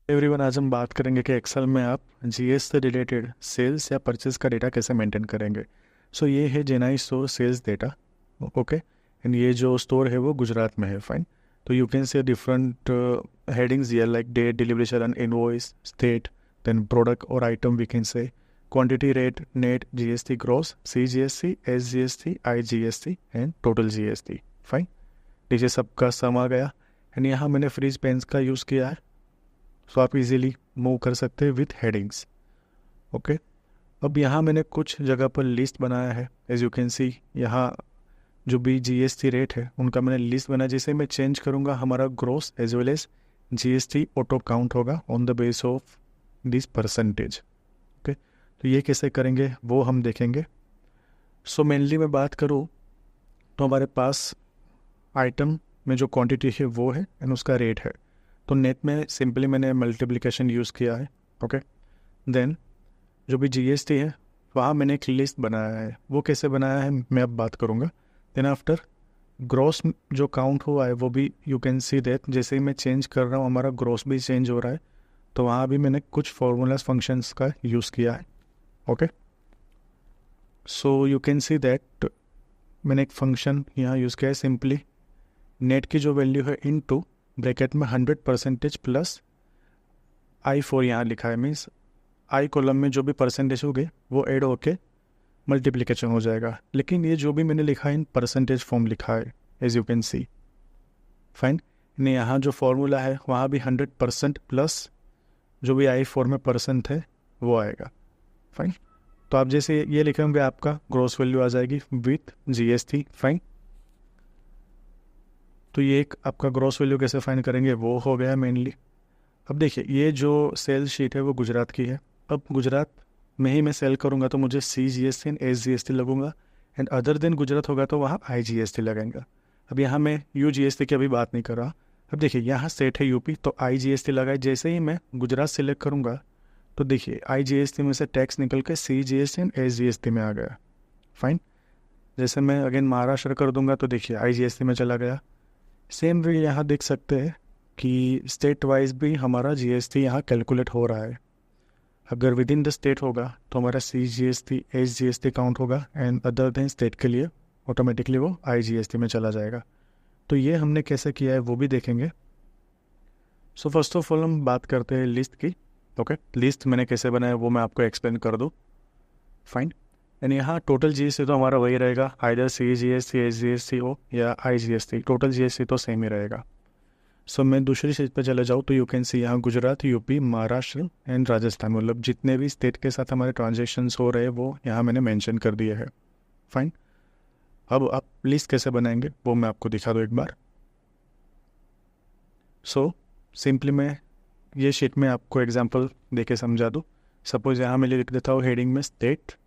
Everyone, आज हम बात करेंगे कि एक्सेल में आप जीएस से रिलेटेड सेल्स या परचेज का डेटा कैसे मेंटेन करेंगे। सो ये है Chennai store sales data. Okay, and ये जो स्टोर है वो गुजरात में है। फाइन। तो you can say different headings here like date, delivery challan, invoice, state, then product और item we can say quantity, rate, net, GST, gross, CGST, SGST, IGST and total GST. Fine. नीचे सबका सम आ गया। And यहाँ मैंने freeze pens का use किया है, सो आप इजीली मूव कर सकते हैं विथ हेडिंग्स। ओके, अब यहाँ मैंने कुछ जगह पर लिस्ट बनाया है। एज यू कैन सी यहाँ जो भी जीएसटी रेट है उनका मैंने लिस्ट बनाया, जिसे मैं चेंज करूँगा हमारा gross as well as GST auto count होगा on the base of this percentage. Okay, तो ये कैसे करेंगे वो हम देखेंगे। सो मेनली मैं बात करूँ तो हमारे पास आइटम में जो क्वांटिटी है वो है एंड उसका रेट है। तो नेट में सिंपली मैंने मल्टीप्लिकेशन यूज़ किया है। ओके, देन जो भी जीएसटी है वहाँ मैंने एक लिस्ट बनाया है। वो कैसे बनाया है मैं अब बात करूँगा। देन आफ्टर ग्रॉस जो काउंट हुआ है वो भी यू कैन सी दैट जैसे ही मैं चेंज कर रहा हूँ हमारा ग्रॉस भी चेंज हो रहा है। तो वहाँ भी मैंने कुछ फॉर्मूलाज फंक्शंस का यूज़ किया है। Okay, so you can see that मैंने एक फंक्शन यहाँ यूज़ किया है। सिंपली नेट की जो वैल्यू है इन टू ब्रैकेट में 100% प्लस I4 यहाँ लिखा है, मीन्स आई कॉलम में जो भी परसेंटेज होंगे वो ऐड होके मल्टीप्लिकेशन हो जाएगा। लेकिन ये जो भी मैंने लिखा है इन परसेंटेज फॉर्म लिखा है, as you can see. Fine. ने यहाँ जो फॉर्मूला है वहाँ भी 100% प्लस जो भी I4 में परसेंट है वो आएगा। फाइन। तो आप जैसे ये लिखे होंगे आपका ग्रॉस वैल्यू आ जाएगी विथ जीएसटी। फाइन। तो ये एक आपका ग्रॉस वैल्यू कैसे फाइंड करेंगे वो हो गया मेनली। अब देखिए ये जो सेल्स शीट है वो गुजरात की है। अब गुजरात में ही मैं सेल करूँगा तो मुझे CGST एंड SGST लगूंगा, एंड अदर देन गुजरात होगा तो वहाँ IGST लगेगा। अब यहाँ मैं UGST की अभी बात नहीं कर रहा। अब देखिए यहाँ स्टेट है यूपी तो IGST लगाए। जैसे ही मैं गुजरात सेलेक्ट करूँगा तो देखिए IGST में से टैक्स निकल के CGST एंड SGST में आ गया। फाइन। जैसे मैं अगेन महाराष्ट्र कर दूंगा तो देखिए IGST में चला गया। सेम वे यहाँ देख सकते हैं कि स्टेट वाइज भी हमारा जीएसटी यहाँ कैलकुलेट हो रहा है। अगर विद इन द स्टेट होगा तो हमारा CGST SGST काउंट होगा, एंड अदर देन स्टेट के लिए ऑटोमेटिकली वो IGST में चला जाएगा। तो ये हमने कैसे किया है वो भी देखेंगे। सो फर्स्ट ऑफ ऑल हम बात करते हैं लिस्ट की। ओके, लिस्ट मैंने कैसे बनाया वो मैं आपको एक्सप्लेन कर दूँ। फाइन। एंड यहाँ टोटल जीएसटी तो हमारा वही रहेगा, आइदर CGST SGST हो या IGST, टोटल जीएसटी तो सेम ही रहेगा। सो मैं दूसरी चीज़ पे चले जाऊँ तो यू कैन सी यहाँ गुजरात, यूपी, महाराष्ट्र एंड राजस्थान, मतलब जितने भी स्टेट के साथ हमारे ट्रांजेक्शन्स हो रहे हैं वो यहाँ मैंने मेंशन कर दिए है। फाइन। अब आप लिस्ट कैसे बनाएंगे वो मैं आपको दिखा दूँ एक बार। सो सिंपली मैं ये शीट में आपको एग्जांपल देके समझा दूँ। सपोज यहाँ मैं लिख देता हूँ हेडिंग में स्टेट।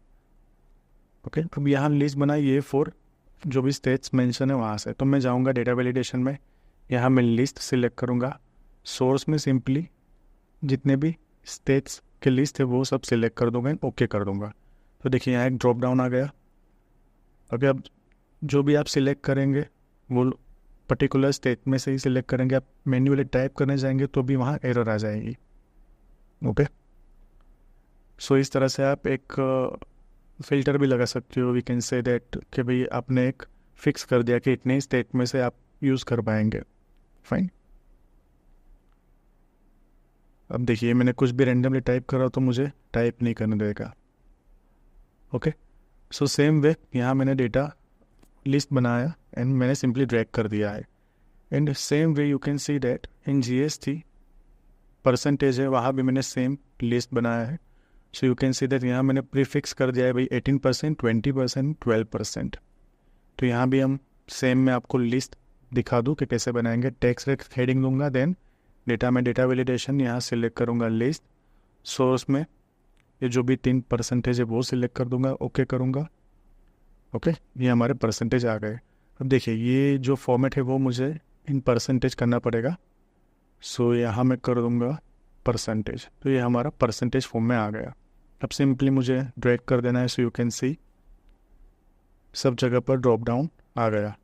ओके, अब यहाँ लिस्ट बनाई ये फॉर जो भी स्टेट्स मेंशन है वहाँ से। तो मैं जाऊँगा डेटा वैलिडेशन में, यहाँ मैं लिस्ट सिलेक्ट करूँगा। सोर्स में सिंपली जितने भी स्टेट्स के लिस्ट है वो सब सिलेक्ट कर दूँगा एंड ओके कर दूँगा। तो देखिए यहाँ एक ड्रॉप डाउन आ गया। ओके, अब जो भी आप सिलेक्ट करेंगे वो पर्टिकुलर स्टेट में से ही सिलेक्ट करेंगे। आप मैन्युअली टाइप करने जाएंगे तो भी वहाँ एरर आ जाएगी। ओके, सो इस तरह से आप एक फ़िल्टर भी लगा सकते हो। वी कैन से दैट कि भाई आपने एक फिक्स कर दिया कि इतने स्टेट में से आप यूज़ कर पाएंगे। फाइन। अब देखिए मैंने कुछ भी रैंडमली टाइप करा तो मुझे टाइप नहीं करने देगा। ओके, सो सेम वे यहाँ मैंने डेटा लिस्ट बनाया एंड मैंने सिंपली ड्रैग कर दिया है। And same way you can see that in GST percentage है वहाँ भी मैंने सेम लिस्ट बनाया है। So you can see that यहाँ मैंने प्रीफिक्स कर दिया है भाई 18%, 20%, 12%। तो यहाँ भी हम सेम में आपको लिस्ट दिखा दूँ कि कैसे बनाएंगे। टैक्स रेट हेडिंग दूंगा, देन डेटा में डेटा वैलिडेशन यहाँ सिलेक्ट करूँगा लिस्ट। सोर्स में ये जो भी 3% है वो सिलेक्ट कर दूंगा, ओके करूँगा। ओके, ये हमारे परसेंटेज आ गए। अब देखिए ये जो फॉर्मेट है वो मुझे इन परसेंटेज करना पड़ेगा। सो यहाँ मैं कर दूँगा परसेंटेज, तो ये हमारा परसेंटेज फॉर्म में आ गया। अब सिंपली मुझे ड्रैग कर देना है। सो यू कैन सी सब जगह पर ड्रॉप डाउन आ गया।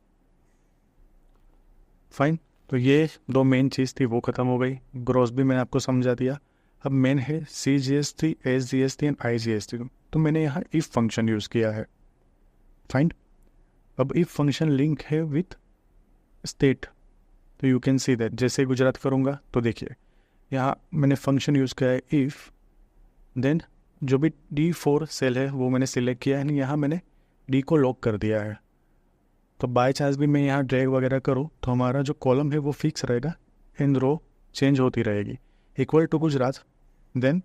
फाइन। तो ये दो मेन चीज़ थी वो ख़त्म हो गई, ग्रॉस भी मैंने आपको समझा दिया। अब मेन है CGST, SGST एंड IGST। तो मैंने यहाँ इफ़ फंक्शन यूज़ किया है। फाइन। अब इफ़ फंक्शन लिंक है विथ स्टेट, तो यू कैन सी दैट जैसे गुजरात करूँगा तो देखिए यहाँ मैंने फंक्शन यूज़ किया है इफ़, देन जो भी D4 सेल है वो मैंने सिलेक्ट किया है, यहाँ मैंने D को लॉक कर दिया है। तो बाय चांस भी मैं यहाँ ड्रैग वगैरह करूँ तो हमारा जो कॉलम है वो फिक्स रहेगा एंड रो चेंज होती रहेगी। इक्वल टू गुजरात, देन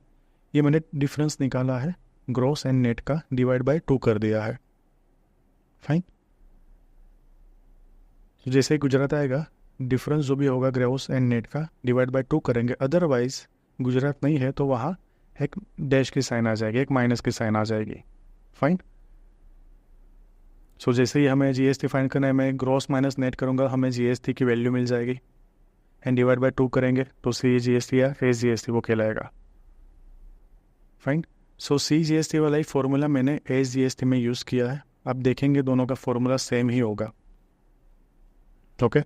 ये मैंने डिफरेंस निकाला है ग्रॉस एंड नेट का, डिवाइड बाय 2 कर दिया है। फाइन। तो जैसे ही गुजरात आएगा, डिफरेंस जो भी होगा ग्रॉस एंड नेट का डिवाइड बाय 2 करेंगे। अदरवाइज गुजरात नहीं है तो वहाँ एक डैश की साइन आ जाएगी, एक माइनस की साइन आ जाएगी। फाइन। सो जैसे ही हमें GST फाइंड करना है, मैं ग्रॉस माइनस नेट करूँगा, हमें GST की वैल्यू मिल जाएगी एंड डिवाइड बाय 2 करेंगे तो CGST या SGST वो कहलाएगा। फाइन। सो CGST वाला ही फॉर्मूला मैंने SGST में यूज़ किया है। आप देखेंगे दोनों का फॉर्मूला सेम ही होगा। ओके,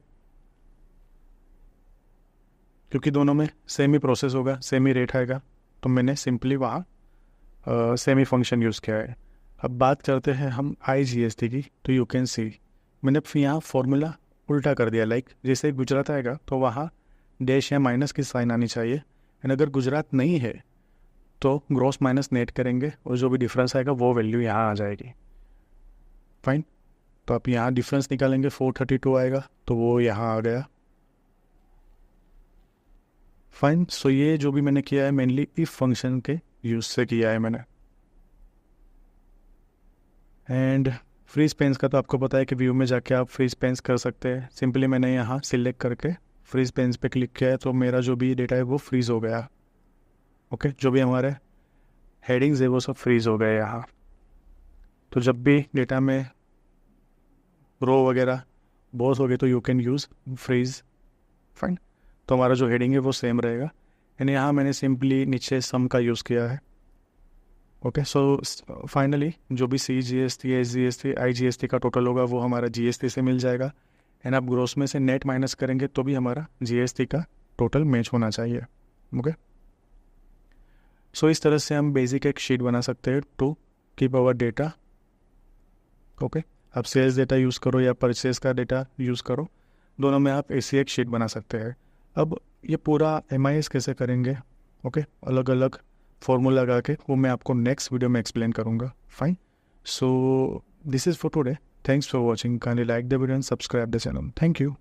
क्योंकि दोनों में सेम ही प्रोसेस होगा, सेम ही रेट आएगा, तो मैंने सिंपली वहाँ सेम ही फंक्शन यूज़ किया है। अब बात करते हैं हम IGST की। तो यू कैन सी मैंने यहाँ फॉर्मूला उल्टा कर दिया। लाइक जैसे गुजरात आएगा तो वहाँ डैश या माइनस की साइन आनी चाहिए, एंड अगर गुजरात नहीं है तो ग्रॉस माइनस नेट करेंगे और जो भी डिफरेंस आएगा वो वैल्यू यहाँ आ जाएगी। फाइन। तो आप यहाँ डिफरेंस निकालेंगे, 432 आएगा तो वो यहाँ आ गया। फाइन। सो ये जो भी मैंने किया है मेनली इफ फंक्शन के यूज़ से किया है मैंने। एंड फ्रीज पेंस का तो आपको पता है कि व्यू में जाके आप फ्रीज पेंस कर सकते हैं। सिंपली मैंने यहाँ सिलेक्ट करके फ्रीज पेंस पे क्लिक किया है तो मेरा जो भी डेटा है वो फ्रीज़ हो गया। ओके, जो भी हमारे हेडिंग्स है वो सब फ्रीज़ हो गए यहाँ। तो जब भी डेटा में रो वगैरह बॉस हो गए तो you can use freeze. Fine. तो हमारा जो हेडिंग है वो सेम रहेगा, एंड यहाँ मैंने सिंपली नीचे सम का यूज़ किया है। ओके, सो फाइनली जो भी CGST, SGST, IGST का टोटल होगा वो हमारा GST से मिल जाएगा, एंड आप ग्रोस में से नेट माइनस करेंगे तो भी हमारा GST का टोटल मैच होना चाहिए। ओके, सो इस तरह से हम बेसिक एक शीट बना सकते हैं to keep our data. Okay, आप सेल्स डेटा यूज़ करो या परचेज का डेटा यूज़ करो, दोनों में आप ऐसी एक शीट बना सकते हैं। अब ये पूरा MIS कैसे करेंगे, ओके, अलग अलग फॉर्मूला लगा के, वो मैं आपको नेक्स्ट वीडियो में एक्सप्लेन करूँगा। Fine. So this is for today. Thanks for watching. Kindly like the video and subscribe the channel. Thank you.